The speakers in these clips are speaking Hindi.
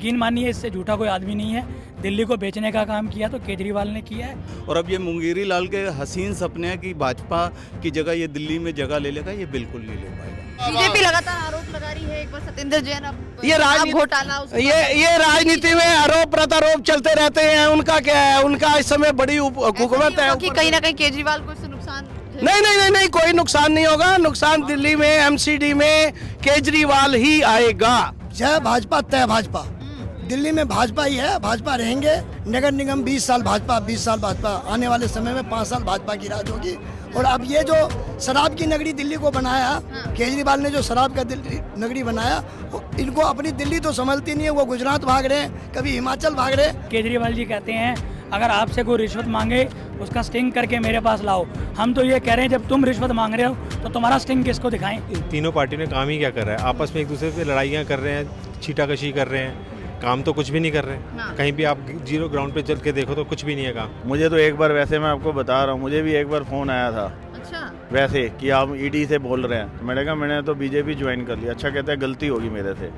यकीन मानिए इससे झूठा कोई आदमी नहीं है। दिल्ली को बेचने का काम किया तो केजरीवाल ने किया है। और अब ये मुंगेरी लाल के हसीन सपने हैं कि भाजपा की जगह ये दिल्ली में जगह ले लेगा, ये बिल्कुल नहीं ले पाएगा। बीजेपी लगातार आरोप लगा रही है, एक बार सत्येंद्र जैन अब ये राजनीति घोटाला ये राजनीति में आरोप प्रत्यारोप चलते रहते हैं। उनका क्या है, उनका इस समय बड़ी हुकूमत है कि कहीं ना कहीं केजरीवाल को इससे नुकसान नहीं, कोई नुकसान नहीं होगा। नुकसान दिल्ली में एमसीडी में केजरीवाल ही आएगा। जय भाजपा तय भाजपा। दिल्ली में भाजपा ही है, भाजपा रहेंगे। नगर निगम 20 साल भाजपा, 20 साल भाजपा, आने वाले समय में 5 साल भाजपा की राज होगी। और अब ये जो शराब की नगरी दिल्ली को बनाया, केजरीवाल ने जो शराब का नगरी बनाया, इनको अपनी दिल्ली तो संभलती नहीं है। वो गुजरात भाग रहे हैं, कभी हिमाचल भाग रहे हैं। केजरीवाल जी कहते हैं अगर आपसे कोई रिश्वत मांगे उसका स्टिंग करके मेरे पास लाओ। हम तो ये कह रहे हैं जब तुम रिश्वत मांग रहे हो तो तुम्हारा स्टिंग किसको दिखाएं। तीनों पार्टियों ने काम ही क्या कर रहा है, आपस में एक दूसरे से लड़ाइयाँ कर रहे हैं, छीटाकशी कर रहे हैं, काम तो कुछ भी नहीं कर रहे। कहीं भी आप जीरो ग्राउंड पे चल के देखो तो कुछ भी नहीं है काम। मुझे तो एक बार, वैसे मैं आपको बता रहा हूँ, मुझे भी एक बार फ़ोन आया था। अच्छा। वैसे कि आप ईडी से बोल रहे हैं। मैंने कहा मैंने तो बीजेपी ज्वाइन कर लिया। अच्छा, कहते हैं गलती होगी मेरे से।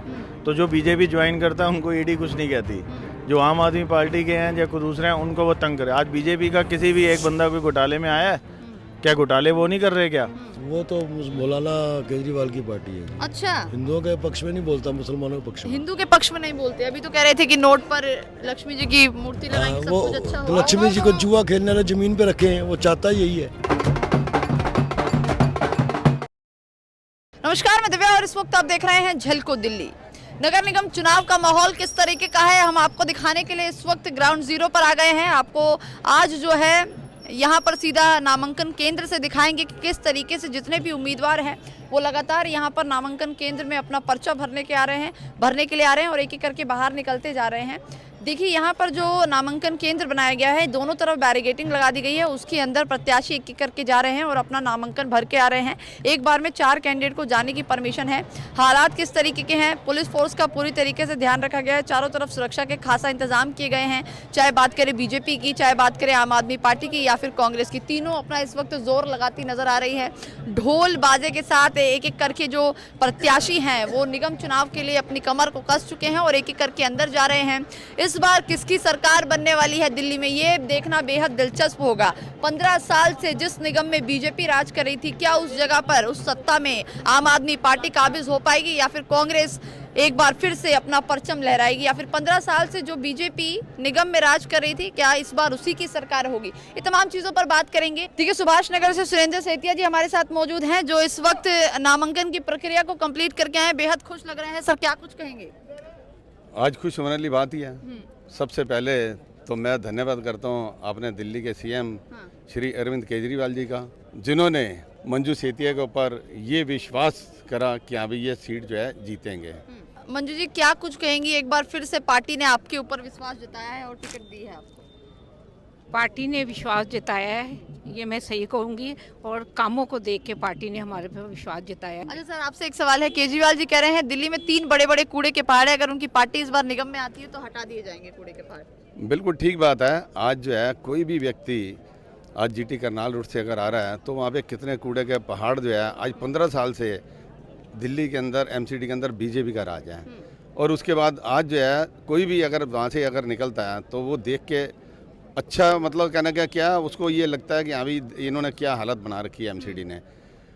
तो जो बीजेपी ज्वाइन करता है उनको ईडी कुछ नहीं कहती। जो आम आदमी पार्टी के हैं या कोई दूसरे हैं उनको वो तंग करे। आज बीजेपी का किसी भी एक बंदा कोई घोटाले में आया है क्या? घोटाले वो नहीं कर रहे क्या? वो तो मौलाना केजरीवाल की पार्टी है। अच्छा, हिंदुओं के पक्ष में नहीं बोलता, मुसलमानों के पक्ष में। हिंदू के पक्ष में नहीं बोलते। अभी तो कह रहे थे कि नोट पर लक्ष्मी जी की मूर्ति लगाएंगे, सब कुछ अच्छा तो होगा। लक्ष्मी जी को जुआ खेलने वाले जमीन पे रखे हैं, वो चाहता यही है। नमस्कार, मैं दिव्या और इस वक्त आप देख रहे हैं झलको दिल्ली। नगर निगम चुनाव का माहौल किस तरीके का है हम आपको दिखाने के लिए इस वक्त ग्राउंड जीरो पर आ गए हैं। आपको आज जो है यहाँ पर सीधा नामांकन केंद्र से दिखाएंगे कि किस तरीके से जितने भी उम्मीदवार हैं वो लगातार यहाँ पर नामांकन केंद्र में अपना पर्चा भरने के लिए आ रहे हैं और एक एक करके बाहर निकलते जा रहे हैं। देखिए, यहाँ पर जो नामांकन केंद्र बनाया गया है, दोनों तरफ बैरिकेडिंग लगा दी गई है। उसके अंदर प्रत्याशी एक एक करके जा रहे हैं और अपना नामांकन भर के आ रहे हैं। एक बार में 4 कैंडिडेट को जाने की परमिशन है। हालात किस तरीके के हैं, पुलिस फोर्स का पूरी तरीके से ध्यान रखा गया है। चारों तरफ सुरक्षा के खासा इंतजाम किए गए हैं। चाहे बात करें बीजेपी की, चाहे बात करें आम आदमी पार्टी की या फिर कांग्रेस की, तीनों अपना इस वक्त जोर लगाती नजर आ रही है। ढोल बाजे के साथ एक एक करके जो प्रत्याशी हैं वो निगम चुनाव के लिए अपनी कमर को कस चुके हैं और एक एक करके अंदर जा रहे हैं। इस बार किसकी सरकार बनने वाली है दिल्ली में, ये देखना बेहद दिलचस्प होगा। 15 साल से जिस निगम में बीजेपी राज कर रही थी, क्या उस जगह पर, उस सत्ता में आम आदमी पार्टी काबिज हो पाएगी या फिर कांग्रेस एक बार फिर से अपना परचम लहराएगी, या फिर 15 साल से जो बीजेपी निगम में राज कर रही थी क्या इस बार उसी की सरकार होगी। ये तमाम चीजों पर बात करेंगे। देखिए, सुभाष नगर से सुरेंद्र सेतिया जी हमारे साथ मौजूद हैं जो इस वक्त नामांकन की प्रक्रिया को कंप्लीट करके आए, बेहद खुश लग रहे हैं। सर, क्या कुछ कहेंगे? आज खुश होने वाली बात ही है। सबसे पहले तो मैं धन्यवाद करता हूँ अपने दिल्ली के सीएम श्री अरविंद केजरीवाल जी का, जिन्होंने मंजू सेतिया के ऊपर ये विश्वास करा कि अभी ये सीट जो है जीतेंगे। मंजू जी, क्या कुछ कहेंगी? एक बार फिर से पार्टी ने आपके ऊपर विश्वास जताया है और टिकट दी है आपको। पार्टी ने विश्वास जताया है, ये मैं सही कहूँगी, और कामों को देख के पार्टी ने हमारे पर विश्वास जताया है। अच्छा सर, आपसे एक सवाल है। केजरीवाल जी कह रहे हैं दिल्ली में 3 बड़े बड़े कूड़े के पहाड़ है, अगर उनकी पार्टी इस बार निगम में आती है तो हटा दिए जाएंगे कूड़े के पहाड़। बिल्कुल ठीक बात है। आज जो है कोई भी व्यक्ति आज जीटी करनाल रोड से अगर आ रहा है तो वहाँ पे कितने कूड़े के पहाड़ जो है, आज 15 साल से दिल्ली के अंदर एमसीडी के अंदर बीजेपी का राज है। और उसके बाद आज जो है कोई भी अगर वहाँ से अगर निकलता है तो वो देख के अच्छा, मतलब कहना क्या उसको ये लगता है कि अभी इन्होंने क्या हालत बना रखी है एमसीडी ने।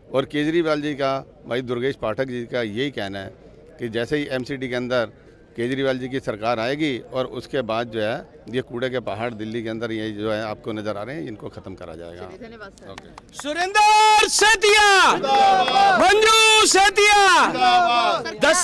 और केजरीवाल जी का, भाई दुर्गेश पाठक जी का यही कहना है कि जैसे ही एमसीडी के अंदर केजरीवाल जी की सरकार आएगी और उसके बाद जो है ये कूड़े के पहाड़ दिल्ली के अंदर ये जो है आपको नज़र आ रहे हैं, इनको ख़त्म करा जाएगा। धन्यवाद सर। ओके। सुरेंद्र सेतिया, मंजू सेतिया। 10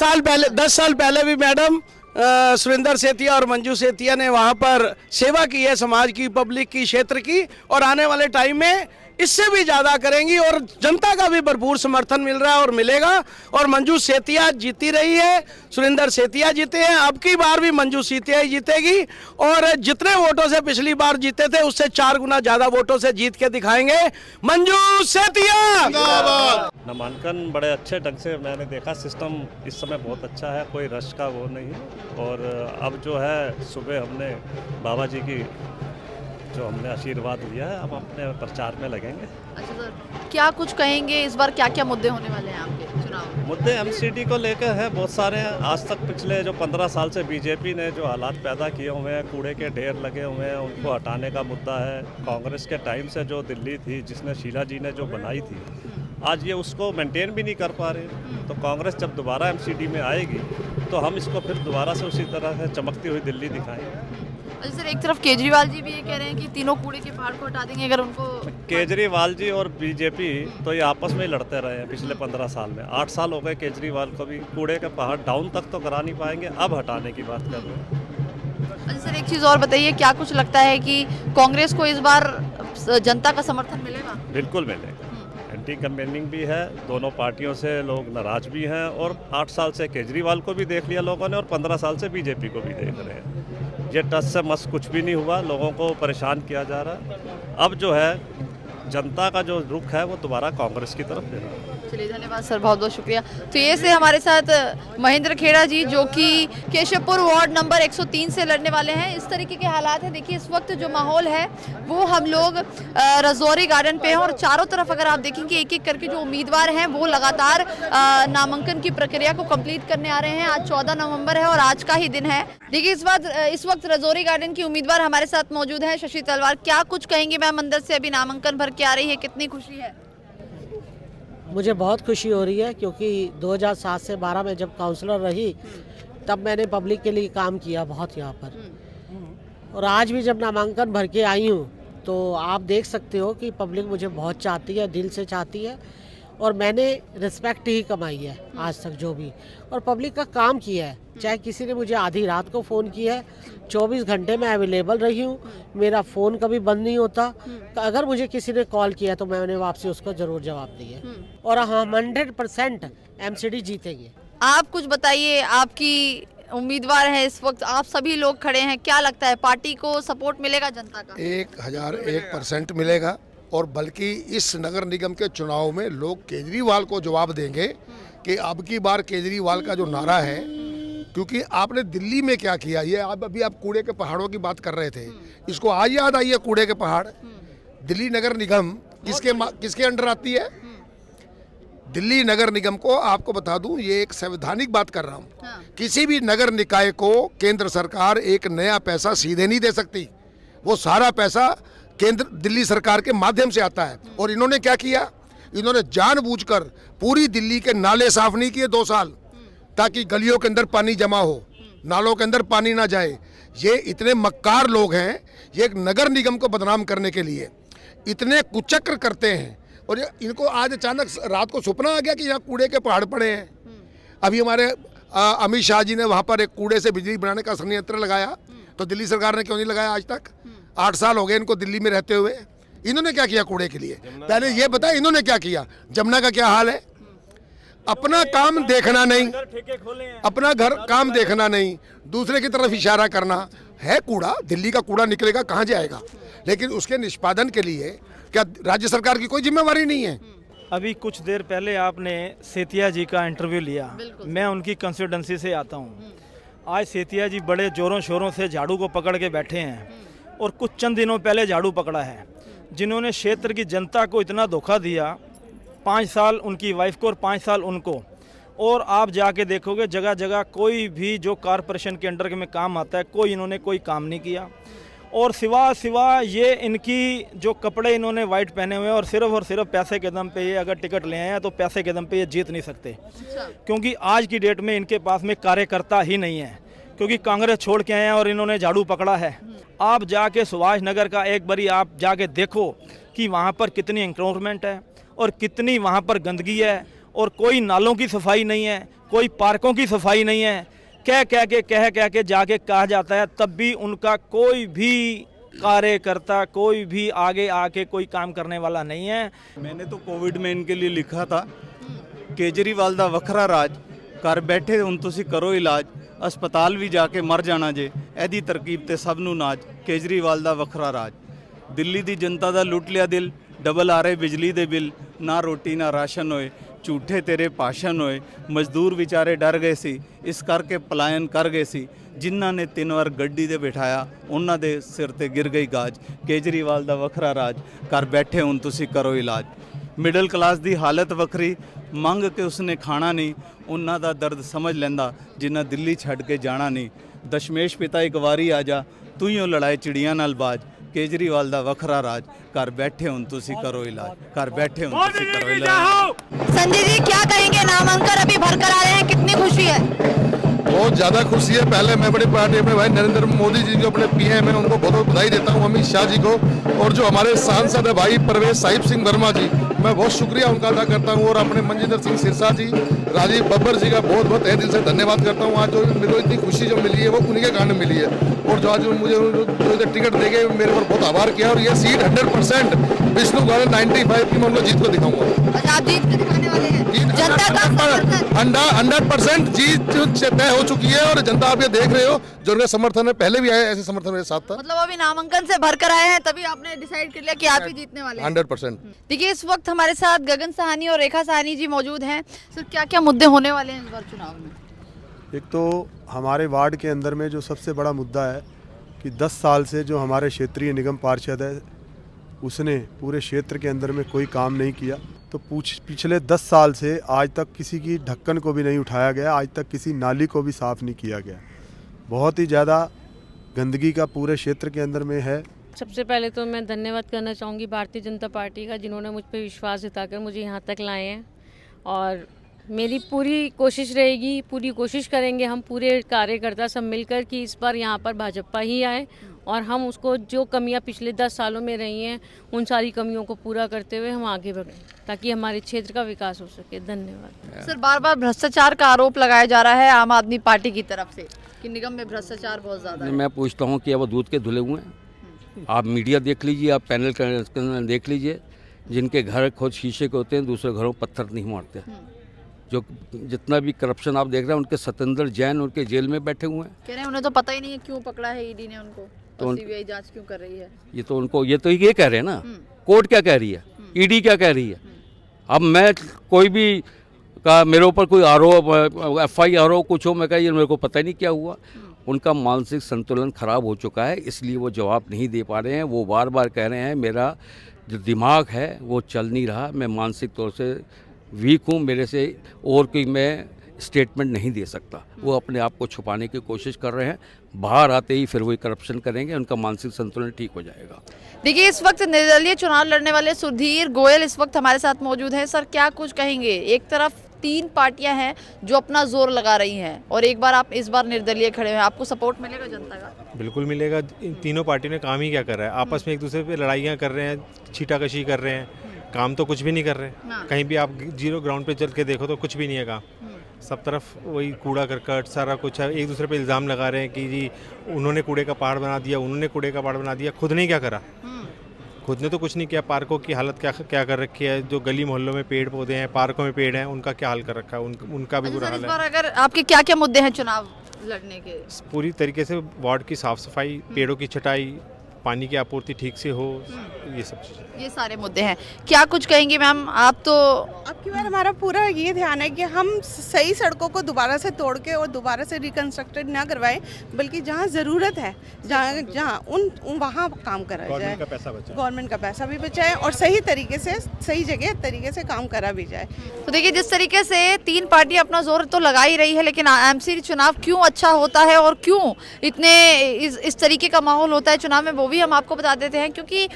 साल पहले भी मैडम सुरेंद्र सेतिया और मंजू सेतिया ने वहाँ पर सेवा की है, समाज की, पब्लिक की, क्षेत्र की, और आने वाले टाइम में इससे भी ज़्यादा करेंगी और जनता का भी भरपूर समर्थन मिल रहा है और मिलेगा। और मंजू सेतिया जीती रही है, सुरेंद्र सेतिया जीते हैं, अब की बार भी मंजू सेतिया ही जीतेगी और जितने वोटों से पिछली बार जीते थे उससे 4 गुना ज़्यादा वोटों से जीत के दिखाएंगे मंजू सेतिया। नामांकन बड़े अच्छे ढंग से मैंने देखा, सिस्टम इस समय बहुत अच्छा है, कोई रश का वो नहीं है। और अब जो है सुबह हमने बाबा जी की जो हमने आशीर्वाद लिया है, अब अपने प्रचार में लगेंगे। अच्छा सर, क्या कुछ कहेंगे इस बार, क्या क्या मुद्दे होने वाले हैं आपके? चुनाव? मुद्दे एमसीडी को लेकर है बहुत सारे हैं। आज तक पिछले जो 15 साल से बीजेपी ने जो हालात पैदा किए हुए हैं, कूड़े के ढेर लगे हुए हैं, उनको हटाने का मुद्दा है। कांग्रेस के टाइम से जो दिल्ली थी, जिसने शीला जी ने जो बनाई थी, आज ये उसको मेंटेन भी नहीं कर पा रहे। तो कांग्रेस जब दोबारा एमसीडी में आएगी तो हम इसको फिर दोबारा से उसी तरह से चमकती हुई दिल्ली दिखाएंगे। अच्छा सर, एक तरफ केजरीवाल जी भी ये कह रहे हैं कि तीनों कूड़े के पहाड़ को हटा देंगे अगर उनको। केजरीवाल जी और बीजेपी तो ये आपस में ही लड़ते रहे हैं पिछले 15 साल में। 8 साल हो गए केजरीवाल को भी। कूड़े के पहाड़ डाउन तक तो करा नहीं पाएंगे, अब हटाने की बात कर रहे हैं। अच्छा सर, एक चीज़ और बताइए, क्या कुछ लगता है कि कांग्रेस को इस बार जनता का समर्थन मिलेगा? बिल्कुल मिलेगा। एंटी कैंपेनिंग भी है, दोनों पार्टियों से लोग नाराज भी हैं, और 8 साल से केजरीवाल को भी देख लिया लोगों ने और 15 साल से बीजेपी को भी देख रहे हैं। ये टस से मस कुछ भी नहीं हुआ, लोगों को परेशान किया जा रहा है। अब जो है जनता का जो रुख है वो दोबारा कांग्रेस की तरफ है। चलिए, धन्यवाद सर, बहुत बहुत शुक्रिया। तो ये से हमारे साथ महेंद्र खेड़ा जी, जो कि केशवपुर वार्ड नंबर 103 से लड़ने वाले हैं। इस तरीके के हालात हैं। देखिए, इस वक्त जो माहौल है वो हम लोग रजौरी गार्डन पे हैं, और चारों तरफ अगर आप देखेंगे एक एक करके जो उम्मीदवार हैं वो लगातार नामांकन की प्रक्रिया को कंप्लीट करने आ रहे हैं। आज 14 नवंबर है और आज का ही दिन है। देखिए, इस वक्त रजौरी गार्डन की उम्मीदवार हमारे साथ मौजूद है, शशि तलवार। क्या कुछ कहेंगे मैम? अंदर से अभी नामांकन भर के आ रही है, कितनी खुशी है? मुझे बहुत खुशी हो रही है, क्योंकि 2007 से 12 में जब काउंसलर रही तब मैंने पब्लिक के लिए काम किया बहुत यहाँ पर, और आज भी जब नामांकन भर के आई हूँ तो आप देख सकते हो कि पब्लिक मुझे बहुत चाहती है, दिल से चाहती है, और मैंने रिस्पेक्ट ही कमाई है आज तक जो भी, और पब्लिक का काम किया है। चाहे किसी ने मुझे आधी रात को फ़ोन किया है, 24 घंटे मैं अवेलेबल रही हूँ, मेरा फ़ोन कभी बंद नहीं होता। अगर मुझे किसी ने कॉल किया तो मैंने वापसी उसको ज़रूर जवाब दिया, और हाँ, 100% एमसीडी जीतेंगे। आप कुछ बताइए, आपकी उम्मीदवार है इस वक्त, आप सभी लोग खड़े हैं, क्या लगता है पार्टी को सपोर्ट मिलेगा जनता का? 1001% मिलेगा, और बल्कि इस नगर निगम के चुनाव में लोग केजरीवाल को जवाब देंगे कि अब की बार केजरीवाल का जो नारा है, क्योंकि आपने दिल्ली में क्या किया, ये अभी आप कूड़े के पहाड़ों की बात कर रहे थे, इसको आज याद आई है कूड़े के पहाड़। दिल्ली नगर निगम किसके अंडर आती है? दिल्ली नगर निगम को आपको बता दूं, ये एक संवैधानिक बात कर रहा हूं, किसी भी नगर निकाय को केंद्र सरकार एक नया पैसा सीधे नहीं दे सकती, वो सारा पैसा केंद्र दिल्ली सरकार के माध्यम से आता है। और इन्होंने क्या किया, इन्होंने जानबूझकर पूरी दिल्ली के नाले साफ नहीं किए 2 साल, ताकि गलियों के अंदर पानी जमा हो, नालों के अंदर पानी ना जाए। ये इतने मक्कार लोग हैं, ये एक नगर निगम को बदनाम करने के लिए इतने कुचक्र करते हैं, और इनको आज अचानक रात को सपना आ गया कि यहाँ कूड़े के पहाड़ पड़े हैं। अभी हमारे अमित शाह जी ने वहाँ पर एक कूड़े से बिजली बनाने का संयंत्र लगाया, तो दिल्ली सरकार ने क्यों नहीं लगाया आज तक? 8 साल हो गए इनको दिल्ली में रहते हुए। इन्होंने क्या किया कूड़े के लिए? पहले ये बताए इन्होंने क्या किया? जमुना का क्या हाल है? अपना काम देखना नहीं, अपना घर काम देखना नहीं, दूसरे की तरफ इशारा करना है। कूड़ा दिल्ली का कूड़ा निकलेगा, कहाँ जाएगा? लेकिन उसके निष्पादन के लिए क्या राज्य सरकार की कोई जिम्मेवारी नहीं है? अभी कुछ देर पहले आपने सेतिया जी का इंटरव्यू लिया, मैं उनकी कंस्टिट्यूएंसी से आता हूँ। आज सेतिया जी बड़े जोरों शोरों से झाड़ू को पकड़ के बैठे हैं, और कुछ चंद दिनों पहले झाड़ू पकड़ा है, जिन्होंने क्षेत्र की जनता को इतना धोखा दिया। 5 साल उनकी वाइफ को और 5 साल उनको, और आप जाके देखोगे जगह जगह कोई भी जो कॉरपोरेशन के अंडर में काम आता है, कोई इन्होंने कोई काम नहीं किया। और सिवा ये इनकी जो कपड़े इन्होंने वाइट पहने हुए हैं, और सिर्फ पैसे के दम पे ये अगर टिकट ले आए हैं तो पैसे के दम पे ये जीत नहीं सकते, क्योंकि आज की डेट में इनके पास में कार्यकर्ता ही नहीं है, क्योंकि कांग्रेस छोड़ के आए हैं और इन्होंने झाड़ू पकड़ा है। आप जाके सुभाष नगर का एक बारी आप जाके देखो कि वहाँ पर कितनी इंक्रोचमेंट है और कितनी वहाँ पर गंदगी है, और कोई नालों की सफाई नहीं है, कोई पार्कों की सफाई नहीं है। कह के जाके कहा जाता है, तब भी उनका कोई भी कार्यकर्ता, कोई भी आगे आके कोई काम करने वाला नहीं है। मैंने तो कोविड में इनके लिए लिखा था, केजरीवाल दा वखरा राज, घर बैठे हुण तुसीं करो इलाज, अस्पताल भी जाके मर जाना जे, ऐदी तरकीब ते सब नूं नाज, केजरीवाल दा वखरा राज। दिल्ली दी जनता दा लुट लिया दिल, डबल आ रहे बिजली दे बिल, ना रोटी ना राशन होए, झूठे तेरे भाषण होए, मजदूर विचारे डर गए सी, इस करके पलायन कर गए सी। जिन्हां ने 3 वार गड्डी दे बिठाया, उन्हां दे सिर ते गिर गई गाज, केजरीवाल दा वखरा राज, घर बैठे हुण तुसीं करो इलाज। ਮਿਡਲ ਕਲਾਸ ਦੀ ਹਾਲਤ ਵੱਖਰੀ, ਮੰਗ ਕੇ ਉਸਨੇ ਖਾਣਾ ਨਹੀਂ, ਉਹਨਾਂ ਦਾ ਦਰਦ ਸਮਝ ਲੈਂਦਾ ਜਿਨ੍ਹਾਂ ਦਿੱਲੀ ਛੱਡ ਕੇ ਜਾਣਾ ਨਹੀਂ। ਦਸ਼ਮੇਸ਼ ਪਿਤਾ ਇੱਕ ਵਾਰੀ ਆ ਜਾ, ਤੂੰ ਹੀ ਲੜਾਏ ਚਿੜੀਆਂ ਨਾਲ ਬਾਜ, ਕੇਜਰੀਵਾਲ ਦਾ ਵੱਖਰਾ ਰਾਜ, ਘਰ बैठे ਹੁਣ ਤੁਸੀਂ ਕਰੋ ਇਲਾਜ, घर बैठे ਹੁਣ ਤੁਸੀਂ ਕਰੋ इलाज। संजय जी क्या कहेंगे, नामांकन अभी भरकर आ रहे हैं, कितनी खुशी है? बहुत ज़्यादा खुशी है। पहले मैं बड़ी पार्टी अपने भाई नरेंद्र मोदी जी जो अपने पीएम हैं उनको बहुत बहुत बधाई देता हूँ, अमित शाह जी को, और जो हमारे सांसद है भाई परवेश साहिब सिंह वर्मा जी, मैं बहुत शुक्रिया उनका अदा करता हूँ, और अपने मंजिंदर सिंह सिरसा जी, राजीव बब्बर जी का बहुत बहुत तहे दिल से धन्यवाद करता हूँ। आज जो मेरे को इतनी खुशी जो मिली है वो उन्हीं के कारण मिली है, और जो आज मुझे जो इधर टिकट देके मेरे पर बहुत आभार किया, और ये सीट 100% विष्णु गौड़ 95 की मैं उनको जीत को दिखाऊंगा। अच्छा, आप जीत के दिखाने वाले हैं? जनता का समर्थन 100% जीत तय हो चुकी है, और जनता आप ये देख रहे हो जो उनका समर्थन है, पहले भी आए ऐसे समर्थन मेरे साथ था। मतलब अभी नामांकन से भरकर आए हैं तभी आपने डिसाइड कर लिया कि आप ही जीतने वाले हैं? 100%। देखिए, इस वक्त हमारे साथ गगन साहनी और रेखा साहनी जी मौजूद हैं। सर, क्या क्या मुद्दे होने वाले हैं इस बार चुनाव में? एक तो हमारे वार्ड के अंदर में जो सबसे बड़ा मुद्दा है कि 10 साल से जो हमारे क्षेत्रीय निगम पार्षद है उसने पूरे क्षेत्र के अंदर में कोई काम नहीं किया। तो पिछले 10 साल से आज तक किसी की ढक्कन को भी नहीं उठाया गया, आज तक किसी नाली को भी साफ़ नहीं किया गया। बहुत ही ज़्यादा गंदगी का पूरे क्षेत्र के अंदर में है। सबसे पहले तो मैं धन्यवाद करना चाहूँगी भारतीय जनता पार्टी का, जिन्होंने मुझ पर विश्वास जताकर मुझे यहाँ तक लाए हैं, और मेरी पूरी कोशिश रहेगी, पूरी कोशिश करेंगे हम पूरे कार्यकर्ता सब मिलकर कि इस बार यहाँ पर भाजपा ही आए, और हम उसको जो कमियाँ पिछले 10 सालों में रही हैं उन सारी कमियों को पूरा करते हुए हम आगे बढ़ें ताकि हमारे क्षेत्र का विकास हो सके। धन्यवाद। सर, बार बार भ्रष्टाचार का आरोप लगाया जा रहा है आम आदमी पार्टी की तरफ से कि निगम में भ्रष्टाचार बहुत ज़्यादा है। मैं पूछता हूँ कि वो दूध के धुले हुए हैं? आप मीडिया देख लीजिए, आप पैनल देख लीजिए, जिनके घर खुद शीशे के होते हैं दूसरे घरों पत्थर नहीं मारते। जो जितना भी करप्शन आप देख रहे हैं, उनके सत्येंद्र जैन उनके जेल में बैठे हुए हैं। कह रहे हैं उन्हें तो पता ही नहीं है क्यों पकड़ा है ईडी ने उनको, तो सीबीआई जांच क्यों कर रही है। ये कह रहे हैं ना, कोर्ट क्या कह रही है, ईडी क्या कह रही है। अब मैं कोई भी का मेरे ऊपर कोई आरोप FIR हो कुछ हो, मैं कहा ये मेरे को पता ही नहीं क्या हुआ। उनका मानसिक संतुलन खराब हो चुका है, इसलिए वो जवाब नहीं दे पा रहे हैं। वो बार बार कह रहे हैं मेरा जो दिमाग है वो चल नहीं रहा, मैं मानसिक तौर से वीक हूँ, मेरे से और कोई मैं स्टेटमेंट नहीं दे सकता। वो अपने आप को छुपाने की कोशिश कर रहे हैं, बाहर आते ही फिर वही करप्शन करेंगे, उनका मानसिक संतुलन ठीक हो जाएगा। देखिए, इस वक्त निर्दलीय चुनाव लड़ने वाले सुधीर गोयल इस वक्त हमारे साथ मौजूद हैं। सर, क्या कुछ कहेंगे? एक तरफ 3 पार्टियां हैं जो अपना जोर लगा रही हैं, और एक बार आप इस बार निर्दलीय खड़े हैं, आपको सपोर्ट मिलेगा जनता का? बिल्कुल मिलेगा। इन तीनों पार्टियों ने काम ही क्या कर रहा है, आपस में एक दूसरे पे लड़ाइयाँ कर रहे हैं, छीटाकशी कर रहे हैं, काम तो कुछ भी नहीं कर रहे। कहीं भी आप 0 ग्राउंड पे चल के देखो तो कुछ भी नहीं है काम, सब तरफ वही कूड़ा करकट सारा कुछ है। एक दूसरे पे इल्ज़ाम लगा रहे हैं कि जी उन्होंने कूड़े का पहाड़ बना दिया, उन्होंने कूड़े का पहाड़ बना दिया। खुद ने क्या करा, खुद ने तो कुछ नहीं किया। पार्कों की हालत क्या कर रखी है, जो गली मोहल्लों में पेड़ पौधे हैं, पार्कों में पेड़ हैं, उनका क्या हाल कर रखा है, उनका भी बुरा हाल है। इस बार अगर आपके क्या क्या मुद्दे हैं चुनाव लड़ने के? पूरी तरीके से वार्ड की साफ सफाई, पेड़ों की छटाई, पानी की आपूर्ति ठीक से हो, ये सब चीज़ें, ये सारे मुद्दे हैं। क्या कुछ कहेंगे मैम आप? तो अब की बार हमारा पूरा ये ध्यान है कि हम सही सड़कों को दोबारा से तोड़ के और दोबारा से रिकंस्ट्रक्टेड ना करवाएं, बल्कि जहाँ ज़रूरत है जहाँ उन वहाँ काम करा जाए, गवर्नमेंट का पैसा भी बचाए और सही तरीके से सही जगह तरीके से काम करा भी जाए। तो देखिए, जिस तरीके से 3 पार्टियां अपना जोर तो लगा ही रही है, लेकिन एमसी चुनाव क्यों अच्छा होता है और क्यों इतने इस तरीके का माहौल होता है चुनाव में, वो भी हम आपको बता देते हैं। क्योंकि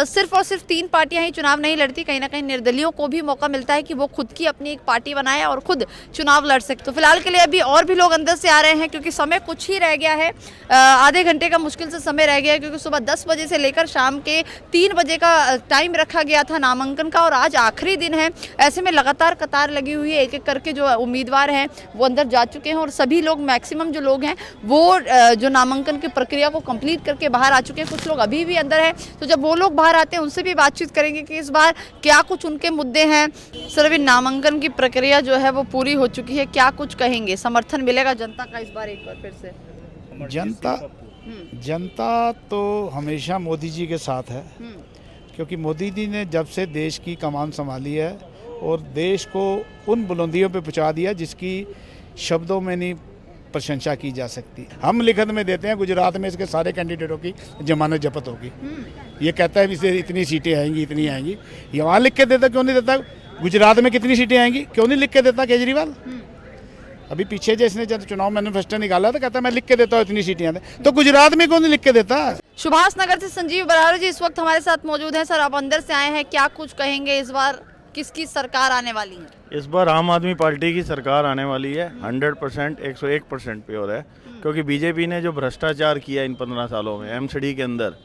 सिर्फ और सिर्फ 3 पार्टियां ही चुनाव नहीं लड़ती, कहीं ना कहीं निर्दलीयों को भी मौका मिलता है कि वो खुद की अपनी एक पार्टी बनाए और खुद चुनाव लड़ सके। तो फिलहाल के लिए अभी और भी लोग अंदर से आ रहे हैं, क्योंकि समय कुछ ही रह गया है, आधे घंटे का मुश्किल से समय रह गया है, क्योंकि सुबह 10 बजे से लेकर शाम के 3 बजे का टाइम रखा गया था नामांकन का, और आज आखिरी दिन है। ऐसे में लगातार कतार लगी हुई है, एक एक करके जो उम्मीदवार हैं वो अंदर जा चुके हैं, और सभी लोग मैक्सिमम जो लोग हैं वो जो नामांकन की प्रक्रिया को कंप्लीट करके बाहर आ चुके हैं। कुछ लोग अभी भी अंदर हैं, तो जब वो लोग बाहर आते हैं उनसे भी बातचीत करेंगे कि इस बार क्या कुछ उनके मुद्दे हैं। सर, अभी नामांकन की प्रक्रिया जो है वो पूरी हो चुकी है, क्या कुछ कहेंगे? समर्थन मिलेगा जनता का इस बार एक बार फिर से? जनता तो हमेशा मोदी जी के साथ है, क्योंकि मोदी जी ने जब से देश की कमान संभाली है और देश को उन बुलंदियों पे पहुंचा दिया जिसकी शब्दों में नहीं प्रशंसा की जा सकती है। हम लिखित में देते हैं गुजरात में इसके सारे कैंडिडेटों की जमानत जब्त होगी। ये कहता है इसे इतनी सीटें आएंगी, इतनी आएंगी। ये वहाँ लिख के देता, क्यों नहीं देता? गुजरात में कितनी सीटें आएंगी क्यों नहीं लिख के देता केजरीवाल? अभी पीछे जिसने जब चुनाव मैनिफेस्टो निकाला तो कहता मैं लिख के देता हूँ इतनी सीटें आते, तो गुजरात में क्यों नहीं लिख के देता? सुभाष नगर से संजीव बराड़ू जी इस वक्त हमारे साथ मौजूद हैं। सर, आप अंदर से आए हैं, क्या कुछ कहेंगे? इस बार किसकी सरकार आने वाली है? इस बार आम आदमी पार्टी की सरकार आने वाली है। 100%, 101% प्योर है, क्योंकि बीजेपी ने जो भ्रष्टाचार किया इन 15 सालों में एमसीडी के अंदर,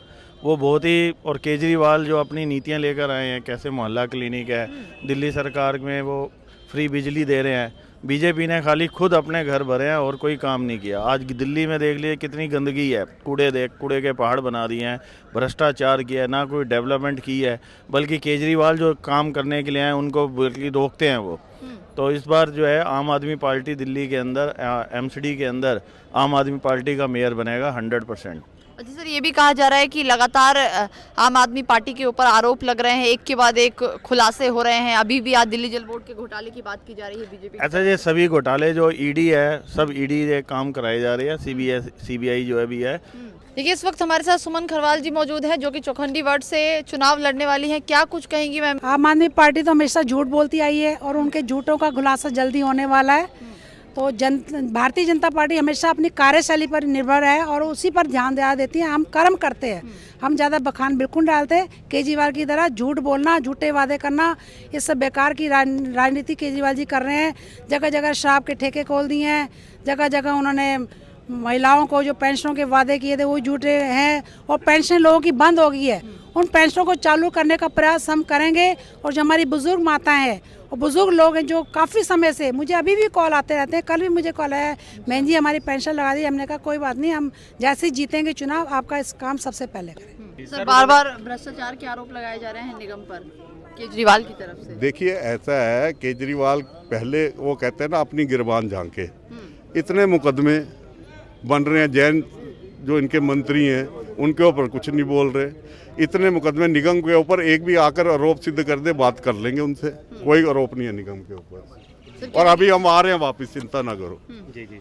वो बहुत ही, और केजरीवाल जो अपनी नीतियां लेकर आए हैं, कैसे मोहल्ला क्लिनिक है, दिल्ली सरकार में वो फ्री बिजली दे रहे हैं, बीजेपी ने खाली खुद अपने घर भरे हैं और कोई काम नहीं किया। आज दिल्ली में देख लिए कितनी गंदगी है, कूड़े के पहाड़ बना दिए हैं, भ्रष्टाचार किया है, ना कोई डेवलपमेंट की है, बल्कि केजरीवाल जो काम करने के लिए आए उनको बल्कि रोकते हैं वो। तो इस बार जो है आम आदमी पार्टी दिल्ली के अंदर एमसीडी के अंदर आम आदमी पार्टी का मेयर बनेगा 100%। अच्छा सर, ये भी कहा जा रहा है कि लगातार आम आदमी पार्टी के ऊपर आरोप लग रहे हैं, एक के बाद एक खुलासे हो रहे हैं। अभी भी आज दिल्ली जल बोर्ड के घोटाले की बात की जा रही है बीजेपी। अच्छा, ये सभी घोटाले जो ईडी है, सब ईडी ये काम कराए जा रहे हैं, सीबीआई जो है भी है। देखिए, इस वक्त हमारे साथ सुमन खरवाल जी मौजूद हैं, जो कि चौखंडी वार्ड से चुनाव लड़ने वाली हैं। क्या कुछ कहेंगी मैम? आम आदमी पार्टी तो हमेशा झूठ बोलती आई है और उनके झूठों का खुलासा जल्दी होने वाला है। तो भारतीय जनता पार्टी हमेशा अपनी कार्यशैली पर निर्भर है और उसी पर ध्यान देती है। हम कर्म करते हैं, हम ज़्यादा बखान बिल्कुल डालते। केजरीवाल की तरह झूठ बोलना, झूठे वादे करना, ये सब बेकार की राजनीति केजरीवाल जी कर रहे हैं। जगह जगह शराब के ठेके खोल दिए हैं, जगह जगह उन्होंने महिलाओं को जो पेंशनों के वादे किए थे वो झूठे हैं, और पेंशन लोगों की बंद हो गई है। उन पेंशनों को चालू करने का प्रयास हम करेंगे। और जो हमारी बुजुर्ग माताएं हैं और बुजुर्ग लोग हैं जो काफ़ी समय से, मुझे अभी भी कॉल आते रहते हैं, कल भी मुझे कॉल आया है, बहन जी हमारी पेंशन लगा दी। हमने कहा कोई बात नहीं, हम जैसे ही जीतेंगे चुनाव आपका इस काम सबसे पहले करें। सर, बार बार भ्रष्टाचार के आरोप लगाए जा रहे हैं निगम पर केजरीवाल की तरफ से। देखिए, ऐसा है, केजरीवाल पहले वो कहते हैं ना अपनी गिरबान झांके, इतने मुकदमे बन रहे हैं, जैन जो इनके मंत्री हैं उनके ऊपर कुछ नहीं बोल रहे। इतने मुकदमे निगम के ऊपर, एक भी आकर आरोप सिद्ध कर दे, बात कर लेंगे उनसे, कोई आरोप नहीं है निगम के ऊपर। और अभी हम आ रहे हैं वापस, चिंता ना करो।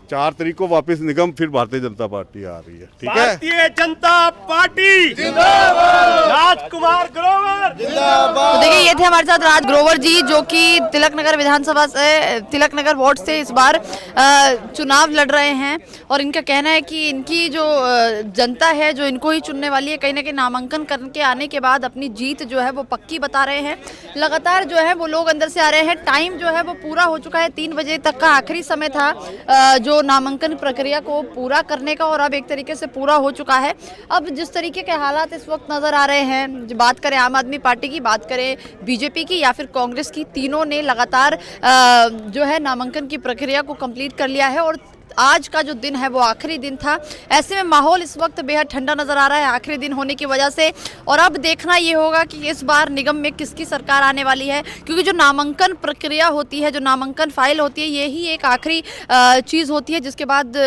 4 तारीख को वापस निगम, फिर भारतीय जनता पार्टी आ रही है। ठीक है, भारतीय जनता पार्टी जिंदाबाद, राजकुमार ग्रोवर जिंदाबाद। तो देखिए, ये थे हमारे साथ राज ग्रोवर जी, जो कि तिलक नगर विधानसभा से, तिलक नगर वार्ड से इस बार चुनाव लड़ रहे हैं। और इनका कहना है कि इनकी जो जनता है जो इनको ही चुनने वाली है, कहीं ना कहीं नामांकन करके आने के बाद अपनी जीत जो है वो पक्की बता रहे हैं। लगातार जो है वो लोग अंदर से आ रहे हैं। टाइम जो है वो पूरा हो चुका है, 3 बजे तक का आखिरी समय था जो नामांकन प्रक्रिया को पूरा करने का, और अब एक तरीके से पूरा हो चुका है। अब जिस तरीके के हालात इस वक्त नजर आ रहे हैं, जो बात करें आम आदमी पार्टी की, बात करें बीजेपी की या फिर कांग्रेस की, तीनों ने लगातार जो है नामांकन की प्रक्रिया को कंप्लीट कर लिया है। और आज का जो दिन है वो आखिरी दिन था। ऐसे में माहौल इस वक्त बेहद ठंडा नजर आ रहा है आखिरी दिन होने की वजह से। और अब देखना ये होगा कि इस बार निगम में किसकी सरकार आने वाली है, क्योंकि जो नामांकन प्रक्रिया होती है, जो नामांकन फाइल होती है, यही एक आखिरी चीज़ होती है जिसके बाद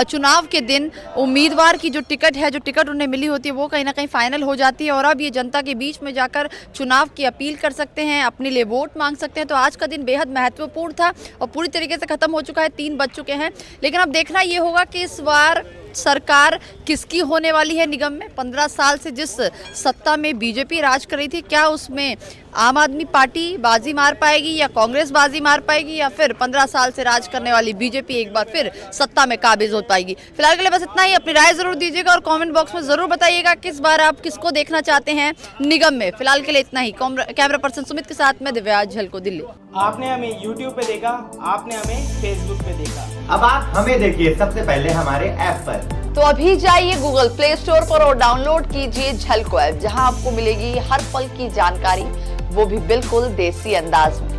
चुनाव के दिन उम्मीदवार की जो टिकट है, जो टिकट उन्हें मिली होती है, वो कहीं ना कहीं फाइनल हो जाती है। और अब ये जनता के बीच में जाकर चुनाव की अपील कर सकते हैं, अपने लिए वोट मांग सकते हैं। तो आज का दिन बेहद महत्वपूर्ण था और पूरी तरीके से खत्म हो चुका है, 3 बज चुके हैं। लेकिन अब देखना ये होगा कि इस बार सरकार किसकी होने वाली है निगम में। 15 साल से जिस सत्ता में बीजेपी राज कर रही थी, क्या उसमें आम आदमी पार्टी बाजी मार पाएगी या कांग्रेस बाजी मार पाएगी, या फिर 15 साल से राज करने वाली बीजेपी एक बार फिर सत्ता में काबिज हो पाएगी। फिलहाल के लिए बस इतना ही। अपनी राय जरूर दीजिएगा और कमेंट बॉक्स में जरूर बताइएगा किस बार आप किसको देखना चाहते हैं निगम में। फिलहाल के लिए इतना ही। कैमरा पर्सन सुमित के साथ में दिव्याज झलको, दिल्ली। आपने हमें यूट्यूब पे देखा, आपने हमें फेसबुक पे देखा, अब आप हमें देखिए सबसे पहले हमारे ऐप पर। तो अभी जाइए गूगल प्ले स्टोर पर और डाउनलोड कीजिए झलको ऐप, जहां आपको मिलेगी हर पल की जानकारी, वो भी बिल्कुल देसी अंदाज में।